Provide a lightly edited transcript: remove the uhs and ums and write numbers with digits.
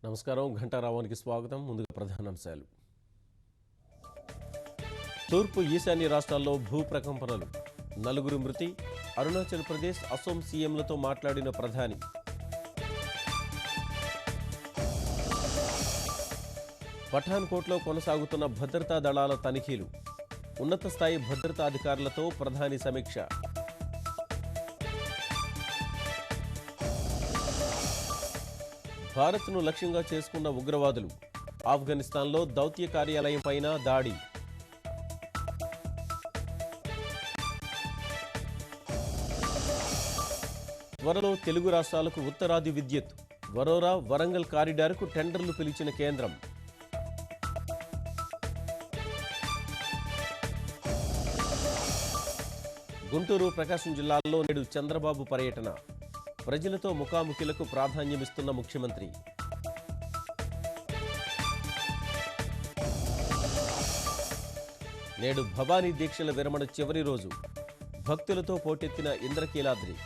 నమస్కారం. ఘంటారావానికి స్వాగతం. ముందుగా ప్రధానాంశాలు. తూర్పు ఈశాన్య రాష్ట్రాల్లో భూ ప్రకంపనలు, 4 మృతి. అరుణాచల్ ప్రదేశ్, అసోం సీఎంలతో మాట్లాడిన ప్రధాని. పఠాన్కోట్లో కొనసాగుతున్న భద్రతా దళాల తనిఖీలు, ఉన్నత స్థాయి భద్రతా అధికారులతో ప్రధాని సమీక్ష. భారత్ను లక్ష్యంగా చేసుకున్న ఉగ్రవాదులు, ఆఫ్ఘనిస్తాన్లో దౌత్య కార్యాలయం పైన దాడి. త్వరలో తెలుగు రాష్ట్రాలకు ఉత్తరాది విద్యుత్, వరోరా వరంగల్ కారిడార్కు టెండర్లు పిలిచిన కేంద్రం. గుంటూరు, ప్రకాశం జిల్లాల్లో నేడు చంద్రబాబు పర్యటన. ప్రజలతో ముఖాముఖిలకు ప్రాధాన్యమిస్తున్న ముఖ్యమంత్రి. నేడు భవానీ దీక్షల విరమణ చివరి రోజు. భక్తులతో పోటెత్తిన ఇంద్రకీలాద్రి.